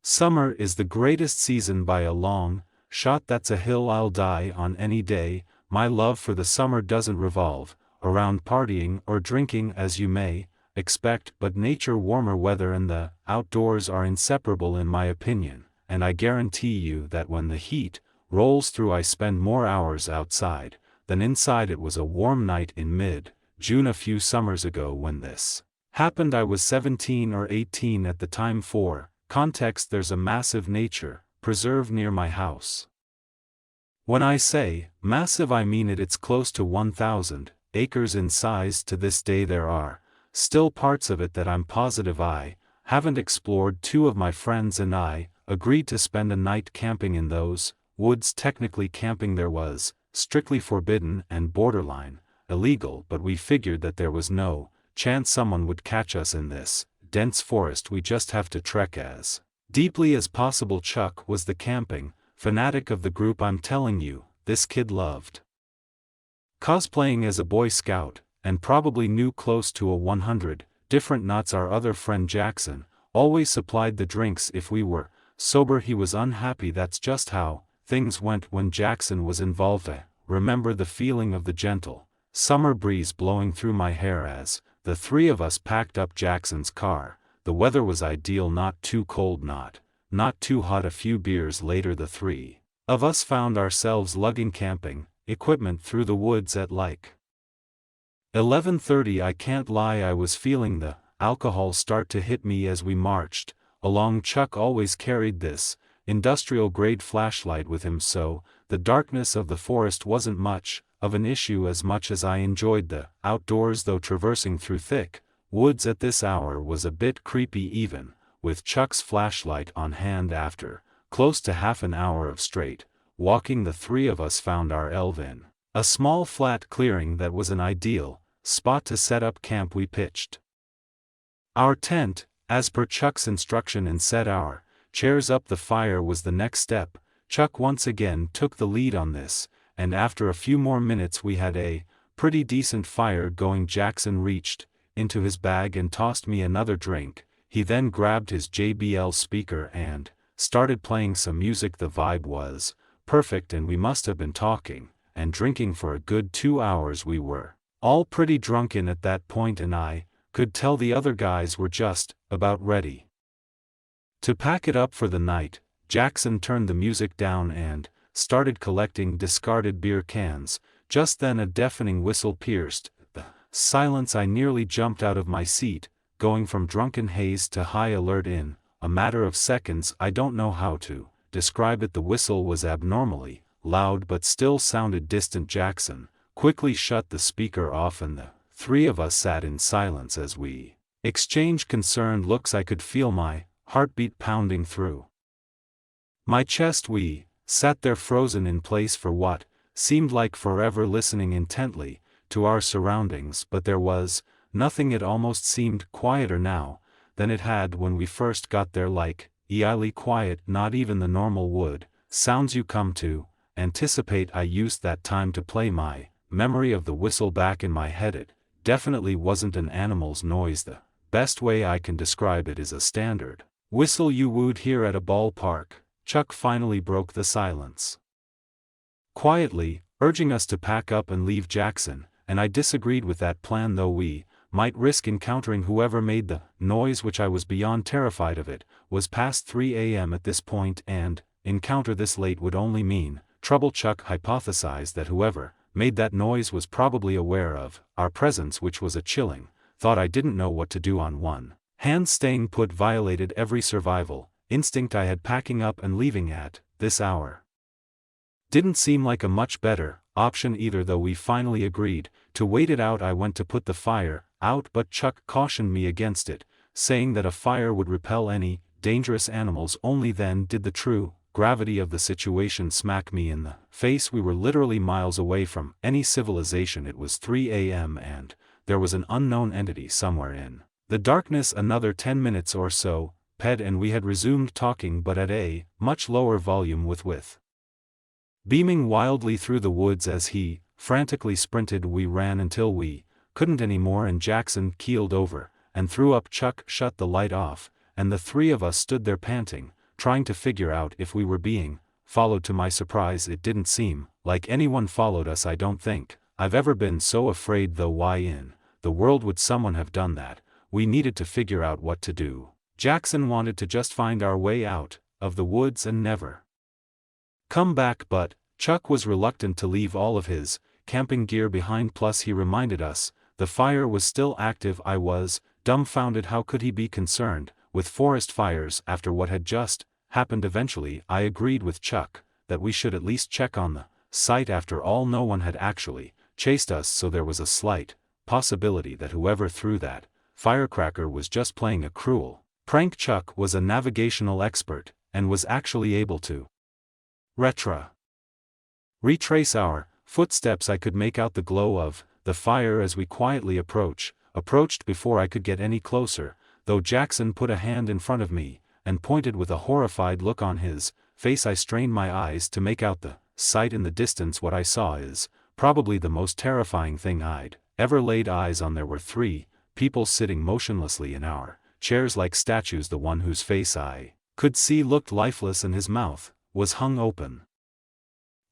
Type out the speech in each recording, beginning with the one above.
Summer is the greatest season by a long shot. That's a hill I'll die on any day. My love for the summer doesn't revolve around partying or drinking as you may expect, but nature, warmer weather and the outdoors are inseparable in my opinion, and I guarantee you that when the heat rolls through I spend more hours outside than inside. It was a warm night in mid-June a few summers ago when this happened. I was 17 or 18 at the time. For context, there's a massive nature preserve near my house. When I say massive, I mean it. It's close to 1,000 acres in size. To this day there are still parts of it that I'm positive I haven't explored. Two of my friends and I agreed to spend a night camping in those woods. Technically camping there was strictly forbidden and borderline illegal, but we figured that there was no chance someone would catch us in this dense forest. We just have to trek as deeply as possible. Chuck was the camping fanatic of the group. I'm telling you, this kid loved cosplaying as a Boy Scout, and probably knew close to 100 different knots. Our other friend Jackson always supplied the drinks if we were sober. He was unhappy. That's just how things went when Jackson was involved. I remember the feeling of the gentle summer breeze blowing through my hair as the three of us packed up Jackson's car. The weather was ideal, not too cold, not too hot. A few beers later the three of us found ourselves lugging camping equipment through the woods at like 11:30. I can't lie, I was feeling the alcohol start to hit me as we marched along. Chuck always carried this industrial-grade flashlight with him, so the darkness of the forest wasn't much of an issue. As much as I enjoyed the outdoors, though, traversing through thick woods at this hour was a bit creepy, even with Chuck's flashlight on hand. After close to half an hour of straight walking, the three of us found ourselves in a small flat clearing that was an ideal spot to set up camp. We pitched our tent as per Chuck's instruction and set our chairs up. The fire was the next step. Chuck once again took the lead on this, and after a few more minutes we had a pretty decent fire going. Jackson reached into his bag and tossed me another drink. He then grabbed his JBL speaker and started playing some music. The vibe was perfect, and we must have been talking and drinking for a good 2 hours. We were all pretty drunken at that point, and I could tell the other guys were just about ready to pack it up for the night. Jackson turned the music down and started collecting discarded beer cans. Just then a deafening whistle pierced the silence. I nearly jumped out of my seat, going from drunken haze to high alert in a matter of seconds. I don't know how to describe it. The whistle was abnormally loud but still sounded distant. Jackson quickly shut the speaker off, and the three of us sat in silence as we exchanged concerned looks. I could feel my heartbeat pounding through my chest. We sat there frozen in place for what seemed like forever, listening intently to our surroundings, but there was nothing. It almost seemed quieter now than it had when we first got there, like eerily quiet. Not even the normal wood sounds you come to anticipate. I used that time to play my memory of the whistle back in my head. It definitely wasn't an animal's noise. The best way I can describe it is a standard whistle you would hear at a ballpark. Chuck finally broke the silence, quietly urging us to pack up and leave. Jackson and I disagreed with that plan, though we might risk encountering whoever made the noise, which I was beyond terrified of. It was past 3 a.m. at this point, and encounter this late would only mean trouble. Chuck hypothesized that whoever made that noise was probably aware of our presence, which was a chilling thought. I didn't know what to do. On one hand, staying put violated every survival instinct I had. Packing up and leaving at this hour didn't seem like a much better option either, though we finally agreed to wait it out. I went to put the fire out, but Chuck cautioned me against it, saying that a fire would repel any dangerous animals. Only then did the true gravity of the situation smack me in the face. We were literally miles away from any civilization. It was 3 a.m. and there was an unknown entity somewhere in the darkness. Another 10 minutes or so and we had resumed talking, but at a much lower volume, with beaming wildly through the woods as he frantically sprinted. We ran until we couldn't anymore, and Jackson keeled over and threw up. Chuck shut the light off, and the three of us stood there panting, trying to figure out if we were being followed. To my surprise, it didn't seem like anyone followed us. I don't think I've ever been so afraid though. Why in the world would someone have done that? We needed to figure out what to do. Jackson wanted to just find our way out of the woods and never come back, but Chuck was reluctant to leave all of his camping gear behind. Plus, he reminded us the fire was still active. I was dumbfounded. How could he be concerned with forest fires after what had just happened? Eventually, I agreed with Chuck that we should at least check on the site. After all, no one had actually chased us, so there was a slight possibility that whoever threw that firecracker was just playing a cruel prank. Chuck was a navigational expert and was actually able to retrace our footsteps. I could make out the glow of the fire as we quietly approached before I could get any closer, though Jackson put a hand in front of me and pointed with a horrified look on his face. I strained my eyes to make out the sight in the distance. What I saw is probably the most terrifying thing I'd ever laid eyes on. There were 3 people sitting motionlessly in our chairs like statues. The one whose face I could see looked lifeless and his mouth was hung open.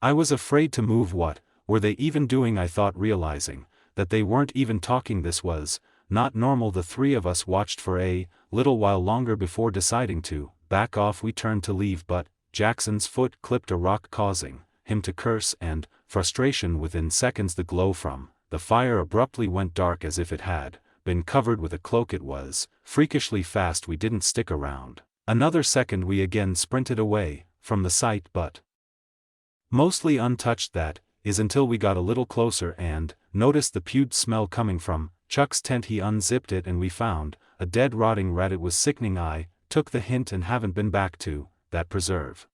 I was afraid to move. What were they even doing? I thought, realizing that they weren't even talking. This was not normal. The 3 of us watched for a little while longer before deciding to back off. We turned to leave, but Jackson's foot clipped a rock, causing him to curse and frustration. Within seconds, the glow from the fire abruptly went dark as if it had been covered with a cloak. It was freakishly fast. We didn't stick around another second. We again sprinted away from the site, but mostly untouched. That is until we got a little closer and noticed the putrid smell coming from Chuck's tent. He unzipped it and we found a dead, rotting rat. It was sickening. I took the hint and haven't been back to that preserve